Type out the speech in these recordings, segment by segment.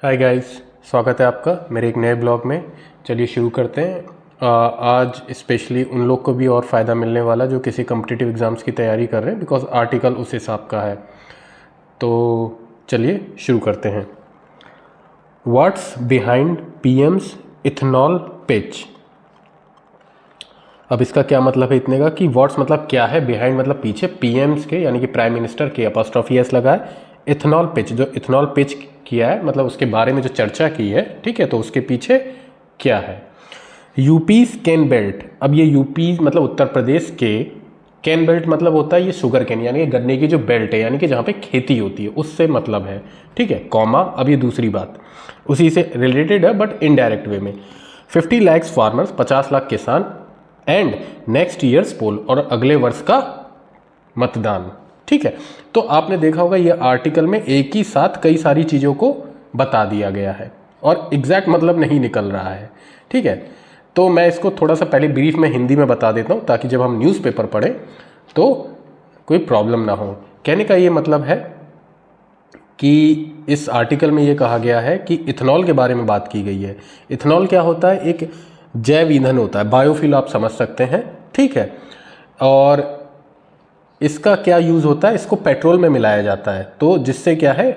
Hi guys, स्वागत है आपका मेरे एक नए ब्लॉग में। चलिए शुरू करते हैं। आज स्पेशली उन लोग को भी और फ़ायदा मिलने वाला जो किसी कम्पिटिटिव एग्ज़ाम्स की तैयारी कर रहे हैं, बिकॉज आर्टिकल उस हिसाब का है। तो चलिए शुरू करते हैं। What's behind PM's ethanol pitch. अब इसका क्या मतलब है इतने का कि व्हाट्स मतलब क्या है, बिहाइंड मतलब पीछे, पीएम्स के यानी कि प्राइम मिनिस्टर के अपॉस्ट्रोफी एस लगा है, इथेनॉल पिच जो इथेनॉल पिच किया है मतलब उसके बारे में जो चर्चा की है, ठीक है, तो उसके पीछे क्या है। UP can belt. अब ये यूपी मतलब उत्तर प्रदेश के, कैन बेल्ट मतलब होता है ये शुगर कैन यानी कि गन्ने की जो बेल्ट है यानी कि जहाँ पे खेती होती है उससे मतलब है, ठीक है, कॉमा। अब ये दूसरी बात उसी से रिलेटेड है बट इनडायरेक्ट वे में। 50 लाख फार्मर्स, 50 लाख किसान, एंड नेक्स्ट ईयर्स पोल और अगले वर्ष का मतदान, ठीक है। तो आपने देखा होगा ये आर्टिकल में एक ही साथ कई सारी चीज़ों को बता दिया गया है और एग्जैक्ट मतलब नहीं निकल रहा है, ठीक है। तो मैं इसको थोड़ा सा पहले ब्रीफ में हिंदी में बता देता हूँ ताकि जब हम न्यूज़पेपर पढ़ें तो कोई प्रॉब्लम ना हो। कहने का ये मतलब है कि इस आर्टिकल में ये कहा गया है कि इथेनॉल के बारे में बात की गई है। इथेनॉल क्या होता है? एक जैव ईंधन होता है, बायोफ्यूल आप समझ सकते हैं, ठीक है। और इसका क्या यूज़ होता है? इसको पेट्रोल में मिलाया जाता है, तो जिससे क्या है,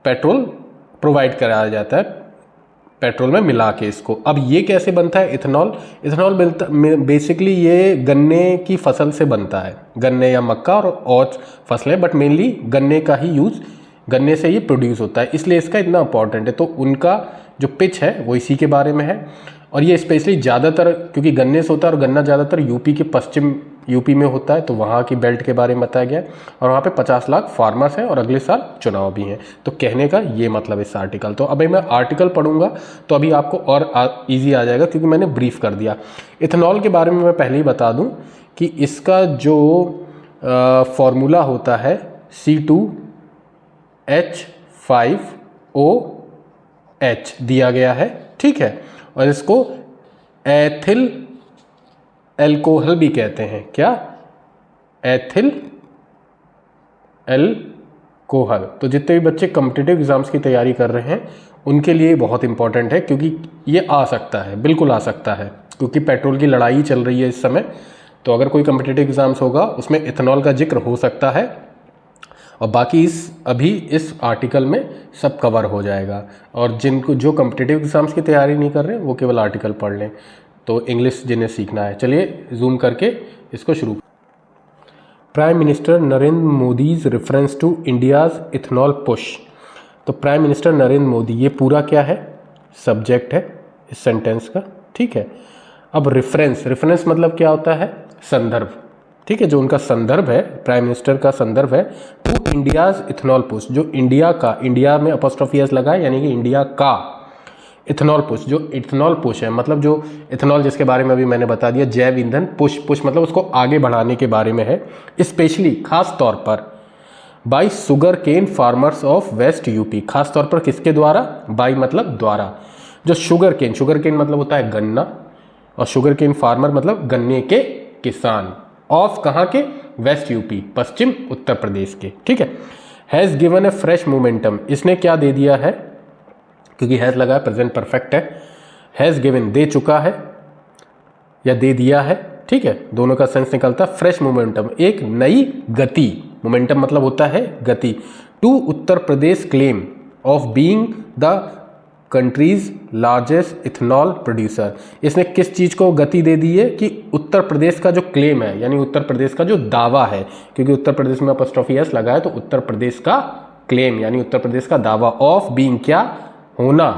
पेट्रोल प्रोवाइड कराया जाता है पेट्रोल में मिला के इसको। अब ये कैसे बनता है इथेनॉल? इथेनॉल बेसिकली ये गन्ने की फसल से बनता है, गन्ने या मक्का और फसलें, बट मेनली गन्ने का ही यूज़, गन्ने से ये प्रोड्यूस होता है, इसलिए इसका इतना इंपॉर्टेंट है। तो उनका जो पिच है वो इसी के बारे में है। और ये स्पेशली ज़्यादातर क्योंकि गन्ने से होता है और गन्ना ज़्यादातर यूपी के पश्चिम यूपी में होता है, तो वहाँ की बेल्ट के बारे में बताया गया है। और वहाँ पे 50 लाख फार्मर्स हैं और अगले साल चुनाव भी हैं। तो कहने का ये मतलब इस आर्टिकल, तो अभी मैं आर्टिकल पढ़ूंगा तो अभी आपको और ईजी आ जाएगा क्योंकि मैंने ब्रीफ कर दिया। इथेनॉल के बारे में मैं पहले ही बता दूं कि इसका जो फॉर्मूला होता है C2H5OH दिया गया है, ठीक है। और इसको एथिल एल्कोहल भी कहते हैं। क्या? Ethyl alcohol. तो जितने भी बच्चे कॉम्पिटिटिव एग्जाम्स की तैयारी कर रहे हैं उनके लिए बहुत इंपॉर्टेंट है क्योंकि ये आ सकता है, बिल्कुल आ सकता है, क्योंकि पेट्रोल की लड़ाई चल रही है इस समय। तो अगर कोई कॉम्पिटिटिव एग्जाम्स होगा उसमें इथेनॉल का जिक्र हो सकता है और बाकी इस आर्टिकल में सब कवर हो जाएगा। और जिनको जो कॉम्पिटिटिव एग्जाम्स की तैयारी नहीं कर रहे वो केवल आर्टिकल पढ़ लें। तो इंग्लिश जिन्हें सीखना है, चलिए जूम करके इसको शुरू। Prime minister Narendra Modi's reference to India's ethanol push. तो प्राइम मिनिस्टर नरेंद्र मोदी, ये पूरा क्या है? सब्जेक्ट है इस सेंटेंस का, ठीक है। अब रेफरेंस मतलब क्या होता है? संदर्भ, ठीक है। जो उनका संदर्भ है, प्राइम मिनिस्टर का संदर्भ है टू इंडियाज इथेनॉल पुश, जो इंडिया का, इंडिया में अपॉस्ट्रोफी एस लगा है यानी कि इंडिया का इथेनॉल पुश, जो इथेनॉल पुश है मतलब जो इथेनॉल जिसके बारे में अभी मैंने बता दिया, जैव ईंधन, पुश मतलब उसको आगे बढ़ाने के बारे में है, स्पेशली खास तौर पर by sugarcane farmers of west UP. खास तौर पर किसके द्वारा? बाई मतलब द्वारा। जो शुगर केन मतलब होता है गन्ना, और शुगर केन फार्मर मतलब गन्ने के किसान, ऑफ कहाँ के? वेस्ट यूपी, पश्चिम उत्तर प्रदेश के, ठीक है। Has given A fresh momentum, इसने क्या दे दिया है? क्योंकि हैज़ लगा है, प्रेजेंट परफेक्ट है। हैज़ गिवन दे चुका है या दे दिया है, ठीक है, दोनों का सेंस निकलता है। फ्रेश मोमेंटम, एक नई गति, मोमेंटम मतलब होता है गति, to Uttar Pradesh claim of being the country's largest ethanol producer. इसने किस चीज़ को गति दे दी है? कि उत्तर प्रदेश का जो क्लेम है यानी उत्तर प्रदेश का जो दावा है, क्योंकि उत्तर प्रदेश में अपॉस्ट्रोफी एस लगा है, तो उत्तर प्रदेश का क्लेम यानी उत्तर प्रदेश का दावा, ऑफ बीइंग क्या? होना,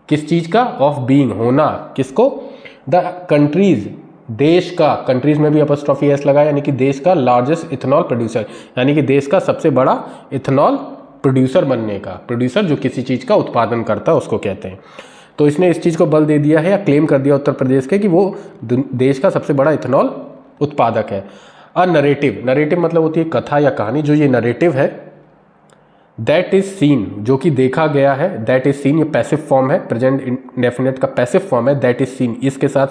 किस चीज का? ऑफ बीइंग, होना, किसको? द कंट्रीज, देश का, कंट्रीज में भी अपॉस्ट्रोफी एस लगा यानी कि देश का लार्जेस्ट इथेनॉल प्रोड्यूसर, यानी कि देश का सबसे बड़ा इथेनॉल प्रोड्यूसर बनने का, प्रोड्यूसर जो किसी चीज का उत्पादन करता है उसको कहते हैं। तो इसने इस चीज को बल दे दिया है या क्लेम कर दिया उत्तर प्रदेश के कि वो देश का सबसे बड़ा इथेनॉल उत्पादक है। अ नरेटिव मतलब होती है कथा या कहानी, जो ये नरेटिव है दैट इज सीन, जो कि देखा गया है, दैट इज सीन, ये पैसिव फॉर्म है, प्रेजेंट इंडेफिनिट का पैसिव फॉर्म है, दैट इज सीन, इसके साथ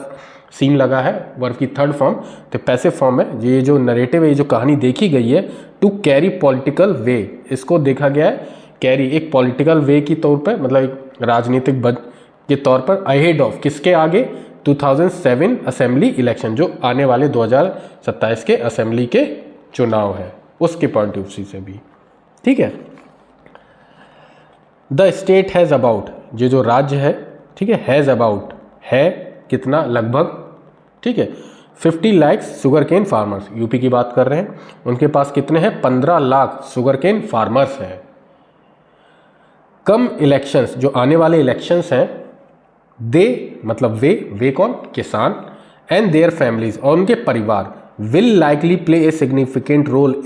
सीन लगा है, वर्ब की थर्ड फॉर्म, तो पैसिव फॉर्म है। ये जो नरेटिव है, ये जो कहानी देखी गई है, टू कैरी पॉलिटिकल वे, इसको देखा गया है कैरी एक पॉलिटिकल वे की तौर पर, मतलब एक राजनीतिक बद के तौर पर, अहेड ऑफ किसके आगे, 2007 असेंबली इलेक्शन, जो आने वाले 2027 के असेंबली के चुनाव है उसके पॉइंट ऑफ व्यू से भी। ठीक है। द स्टेट हैज़ अबाउट, ये जो राज्य है, ठीक है, हैज़ अबाउट है कितना, लगभग, ठीक है, 50 lakh sugarcane farmers, UP की बात कर रहे हैं, उनके पास कितने हैं, 15 लाख शुगर केन फार्मर्स हैं। कम इलेक्शंस, जो आने वाले इलेक्शंस हैं, दे मतलब वे कौन, किसान, एंड देयर फैमिलीज, और उनके परिवार, will likely play a significant role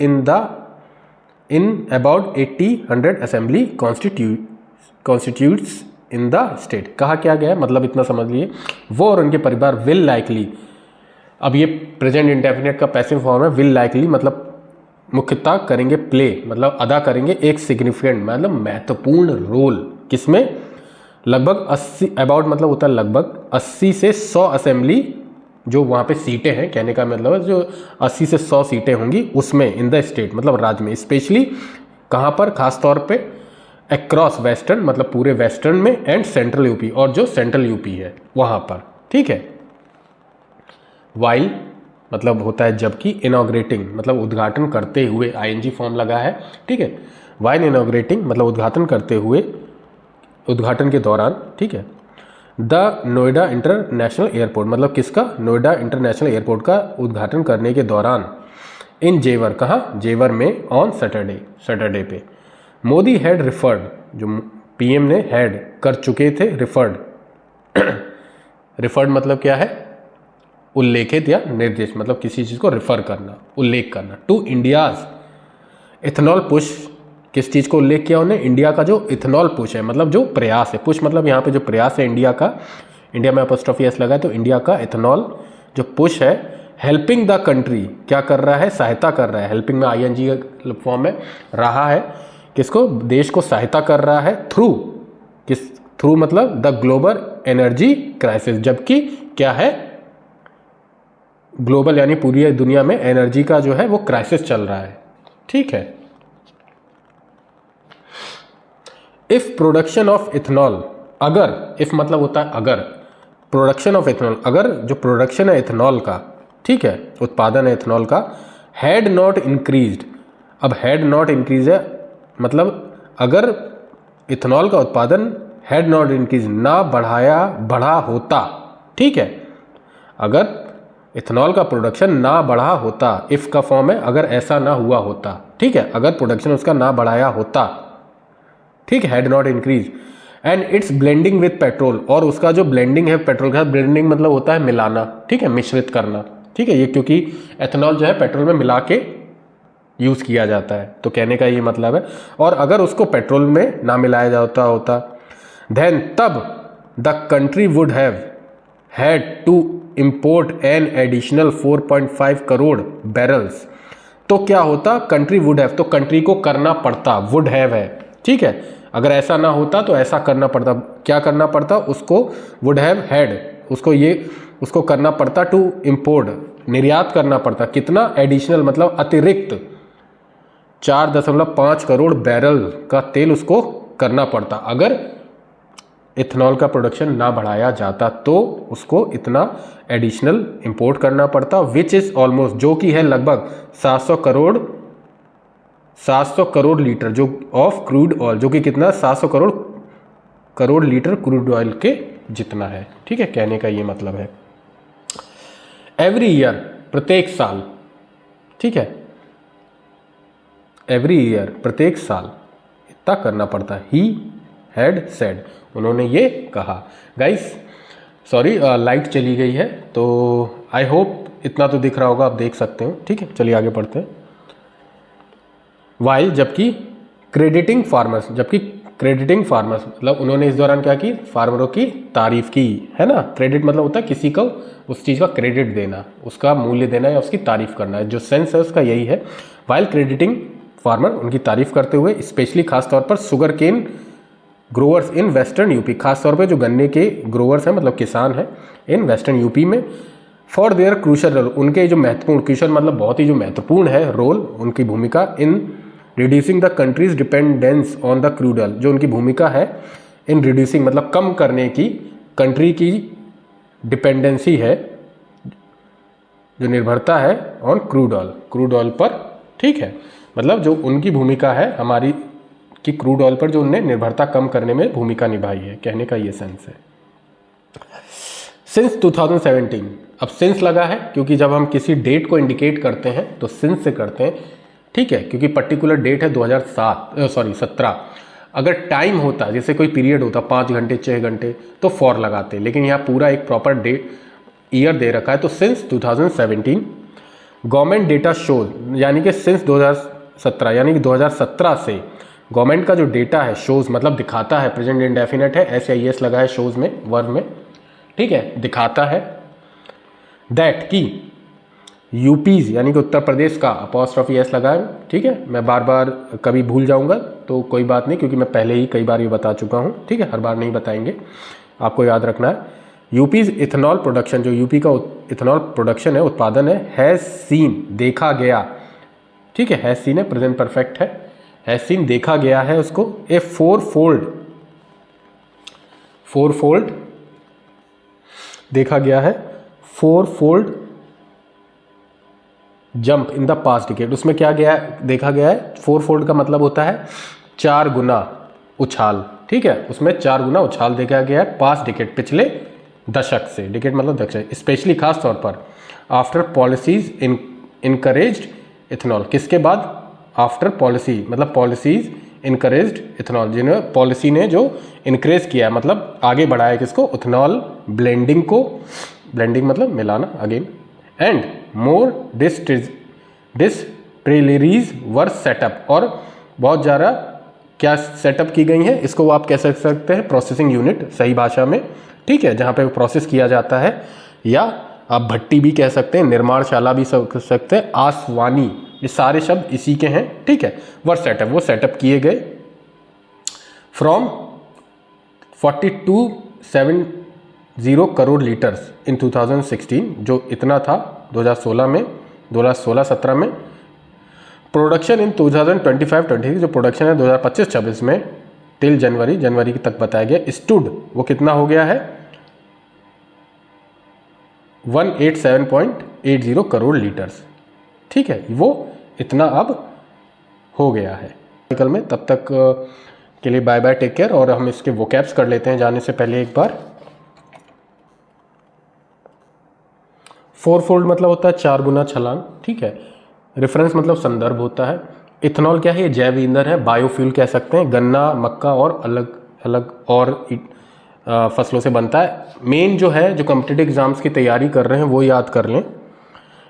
in about 80-100 assembly constituencies in the state. कहा क्या गया है, मतलब इतना समझ लिए, वो और उनके परिवार विल लाइकली, अब ये प्रेजेंट इंडेफिनिट का पैसिव फॉर्म है, विल लाइकली मतलब मुख्यतः करेंगे, प्ले मतलब अदा करेंगे एक सिग्निफिकेंट मतलब महत्वपूर्ण रोल, किसमें, लगभग 80, अबाउट मतलब होता है लगभग 80 से 100 असेंबली, जो वहाँ पे सीटें हैं, कहने का मतलब है जो 80 से 100 सीटें होंगी उसमें, इन द स्टेट मतलब राज्य में, स्पेशली कहाँ पर, खास तौर पे अक्रॉस वेस्टर्न मतलब पूरे वेस्टर्न में, एंड सेंट्रल यूपी, और जो सेंट्रल यूपी है वहाँ पर। ठीक है। वाइल मतलब होता है जबकि, इनॉग्रेटिंग मतलब उद्घाटन करते हुए, आईएनजी फॉर्म लगा है। ठीक है। वाइल इनॉग्रेटिंग मतलब उद्घाटन करते हुए, उद्घाटन के दौरान। ठीक है। द नोएडा इंटरनेशनल एयरपोर्ट मतलब किसका, नोएडा इंटरनेशनल एयरपोर्ट का उद्घाटन करने के दौरान, इन जेवर, कहाँ, जेवर में, ऑन सैटरडे पे, मोदी हैड रिफर्ड, जो पीएम ने हैड कर चुके थे, रिफर्ड रिफर्ड मतलब क्या है, उल्लेखित या निर्देश, मतलब किसी चीज़ को रिफर करना, उल्लेख करना, टू इंडियाज इथेनॉल पुश, किस चीज़ को उल्लेख किया उन्हें, इंडिया का जो इथेनॉल पुश है, मतलब जो प्रयास है, पुश मतलब यहाँ पे जो प्रयास है इंडिया का, इंडिया में अपॉस्ट्रोफी एस लगा है, तो इंडिया का इथेनॉल जो पुश है, हेल्पिंग द कंट्री, क्या कर रहा है, सहायता कर रहा है, हेल्पिंग में आईएनजी फॉर्म में रहा है, किसको, देश को सहायता कर रहा है, थ्रू मतलब द ग्लोबल एनर्जी क्राइसिस, जबकि क्या है, ग्लोबल यानी पूरी दुनिया में एनर्जी का जो है वो क्राइसिस चल रहा है। ठीक है। इफ प्रोडक्शन ऑफ इथेनॉल, अगर, इफ मतलब होता है अगर, प्रोडक्शन ऑफ इथेनॉल, अगर जो प्रोडक्शन है इथेनॉल का, ठीक है, उत्पादन है इथेनॉल का, हैड नॉट इंक्रीज्ड, अब हैड नॉट इंक्रीज है मतलब अगर इथेनॉल का उत्पादन हैड नॉट इंक्रीज, ना बढ़ा होता। ठीक है। अगर इथेनॉल का प्रोडक्शन ना बढ़ा होता, इफ का फॉर्म है अगर ऐसा ना हुआ होता। ठीक है। अगर प्रोडक्शन उसका ना बढ़ाया होता, ठीक है, had not increase, and it's blending with petrol, और उसका जो ब्लेंडिंग है पेट्रोल का, ब्लेंडिंग मतलब होता है मिलाना, ठीक है, मिश्रित करना। ठीक है। ये क्योंकि एथेनॉल जो है पेट्रोल में मिला के यूज़ किया जाता है, तो कहने का ये मतलब है, और अगर उसको पेट्रोल में ना मिलाया जाता होता, देन तब the country would have had to import an additional 4.5 crore barrels, तो क्या होता, कंट्री वुड हैव, तो कंट्री को करना पड़ता, वुड हैव है। ठीक है। अगर ऐसा ना होता तो ऐसा करना पड़ता, क्या करना पड़ता, उसको वुड हैव हैड, उसको करना पड़ता, टू इम्पोर्ट निर्यात करना पड़ता, कितना, एडिशनल मतलब अतिरिक्त 4.5 करोड़ बैरल का तेल उसको करना पड़ता, अगर इथेनॉल का प्रोडक्शन ना बढ़ाया जाता तो उसको इतना एडिशनल इंपोर्ट करना पड़ता, विच इज़ ऑलमोस्ट, जो कि है लगभग 700 करोड़ लीटर जो ऑफ क्रूड ऑयल, जो कि कितना, 700 करोड़ लीटर क्रूड ऑयल के जितना है। ठीक है। कहने का ये मतलब है एवरी ईयर, प्रत्येक साल। ठीक है। एवरी ईयर, प्रत्येक साल इतना करना पड़ता है। ही हैड सेड, उन्होंने ये कहा। गाइस सॉरी लाइट चली गई है, तो आई होप इतना तो दिख रहा होगा, आप देख सकते हो। ठीक है। चलिए आगे पढ़ते हैं। वाइल जबकि, क्रेडिटिंग फार्मर्स, जबकि क्रेडिटिंग फार्मर्स मतलब उन्होंने इस दौरान क्या की, फार्मरों की तारीफ की, है ना। क्रेडिट मतलब होता है किसी को उस चीज़ का क्रेडिट देना, उसका मूल्य देना या उसकी तारीफ करना है, जो सेंस है उसका यही है। वाइल क्रेडिटिंग फार्मर, उनकी तारीफ करते हुए, स्पेशली खास तौर पर sugar cane growers in western UP, खास तौर पे जो गन्ने के ग्रोवर्स हैं मतलब किसान हैं इन वेस्टर्न यूपी में, फॉर देयर क्रूशल रोल, उनके जो महत्वपूर्ण, क्रूशल मतलब बहुत ही जो महत्वपूर्ण है रोल, उनकी भूमिका, in reducing the countries dependence on the crude oil, जो उनकी भूमिका है इन रिड्यूसिंग मतलब कम करने की कंट्री की डिपेंडेंसी है, जो निर्भरता है ऑन क्रूड ऑयल पर, ठीक है। मतलब जो उनकी भूमिका है हमारी कि क्रूड ऑयल पर जो उनने निर्भरता कम करने में भूमिका निभाई है, कहने का ये सेंस है। सिंस 2017, अब सिंस लगा है क्योंकि जब हम किसी डेट को इंडिकेट करते हैं तो सिंस से करते हैं, ठीक है, क्योंकि पर्टिकुलर डेट है 17। अगर टाइम होता जैसे कोई पीरियड होता 5 घंटे 6 घंटे तो फॉर लगाते, लेकिन यहाँ पूरा एक प्रॉपर डेट ईयर दे रखा है तो सिंस 2017 गवर्नमेंट डेटा शोज, यानी कि सिंस 2017 यानी कि 2017 से गवर्नमेंट का जो डेटा है शोज मतलब दिखाता है, प्रेजेंट इंडेफिनेट है, SIS लगा है शोज में वर्ब में, ठीक है, दिखाता है दैट की यूपीज यानी कि उत्तर प्रदेश का अपॉस्ट्रोफी एस लगा है, ठीक है। मैं बार बार कभी भूल जाऊंगा तो कोई बात नहीं, क्योंकि मैं पहले ही कई बार ये बता चुका हूँ, ठीक है, हर बार नहीं बताएंगे, आपको याद रखना है। यूपीज इथेनॉल प्रोडक्शन, जो यूपी का इथेनॉल प्रोडक्शन है, उत्पादन है, हैज़ सीन देखा गया, ठीक है, हैज़ सीन है, प्रेजेंट परफेक्ट है, हैज़ सीन देखा गया है उसको, ए फोरफोल्ड देखा गया है, fourfold jump in the past decade. उसमें क्या गया देखा गया है, फोरफोल्ड का मतलब होता है 4 गुना उछाल, ठीक है, उसमें 4 गुना उछाल देखा गया है पास्ट डिकेड, पिछले दशक से, डिकेड मतलब दशक, स्पेशली खास तौर पर आफ्टर पॉलिसीज इनकरेज्ड इथेनॉल, किसके बाद, आफ्टर पॉलिसी मतलब पॉलिसीज इनकरेज्ड इथेनॉल, जिन्हें पॉलिसी ने जो इनक्रेज किया है मतलब आगे बढ़ाया किसको, इथेनॉल ब्लेंडिंग को, ब्लेंडिंग मतलब मिलाना again, and more distilleries were set up, और बहुत ज़्यादा क्या सेटअप की गई हैं, इसको आप कह सकते हैं प्रोसेसिंग यूनिट सही भाषा में, ठीक है, जहाँ पे प्रोसेस किया जाता है, या आप भट्टी भी कह सकते हैं, निर्माणशाला भी कह सकते हैं, आसवानी, ये सारे शब्द इसी के हैं, ठीक है। वर सेटअप, वो सेटअप किए गए फ्रॉम 4270 करोड़ लीटर्स इन 2016, जो इतना था 2016 में, 2016-17 में। प्रोडक्शन इन 2025-26 जो प्रोडक्शन है 2025-26 में टिल जनवरी तक बताया गया, स्टूड वो कितना हो गया है 187.80 करोड़ लीटर्स, ठीक है, वो इतना अब हो गया है। कल में तब तक के लिए बाय बाय, टेक केयर, और हम इसके वोकैब्स कर लेते हैं जाने से पहले एक बार। फोरफोल्ड मतलब होता है 4 गुना छलांग, ठीक है। रेफरेंस मतलब संदर्भ होता है। इथेनॉल क्या है, ये जैव ईंधन है, बायोफ्यूल कह सकते हैं, गन्ना, मक्का और अलग अलग और फसलों से बनता है। मेन जो है, जो कॉम्पिटिटिव एग्जाम्स की तैयारी कर रहे हैं वो याद कर लें,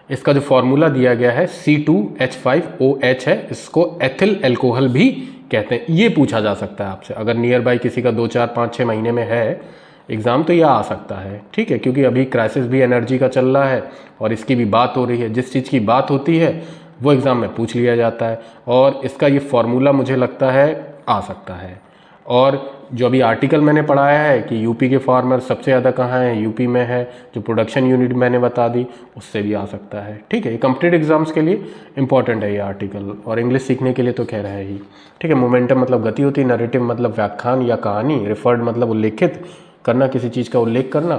इसका जो फॉर्मूला दिया गया है C2H5OH है, इसको एथिल अल्कोहल भी कहते हैं। ये पूछा जा सकता है आपसे, अगर नियर बाई किसी का 2, 4, 5, 6 महीने में है एग्ज़ाम तो यह आ सकता है, ठीक है, क्योंकि अभी क्राइसिस भी एनर्जी का चल रहा है और इसकी भी बात हो रही है। जिस चीज़ की बात होती है वो एग्ज़ाम में पूछ लिया जाता है, और इसका ये फॉर्मूला मुझे लगता है आ सकता है। और जो अभी आर्टिकल मैंने पढ़ाया है कि यूपी के फार्मर सबसे ज़्यादा कहाँ हैं, यूपी में है, जो प्रोडक्शन यूनिट मैंने बता दी उससे भी आ सकता है, ठीक है। ये कॉम्पिटिटिव एग्जाम्स के लिए इंपॉर्टेंट है ये आर्टिकल, और इंग्लिश सीखने के लिए तो खैर है ही, ठीक है। मोमेंटम मतलब गति होती है, नरेटिव मतलब व्याख्यान या कहानी, रिफर्ड मतलब उल्लेखित करना, किसी चीज़ का उल्लेख करना,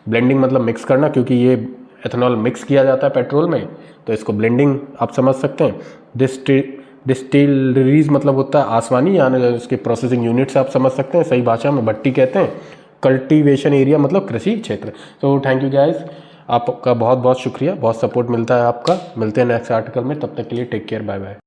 ब्लेंडिंग मतलब मिक्स करना, क्योंकि ये एथेनॉल मिक्स किया जाता है पेट्रोल में तो इसको ब्लेंडिंग आप समझ सकते हैं। डिस्टिलरीज मतलब होता है आसमानी, यानी इसके प्रोसेसिंग यूनिट्स आप समझ सकते हैं, सही भाषा में भट्टी कहते हैं। कल्टीवेशन एरिया मतलब कृषि क्षेत्र। तो थैंक यू गाइस, आपका बहुत बहुत शुक्रिया, बहुत सपोर्ट मिलता है आपका। मिलते हैं नेक्स्ट आर्टिकल में, तब तक के लिए टेक केयर, बाय बाय।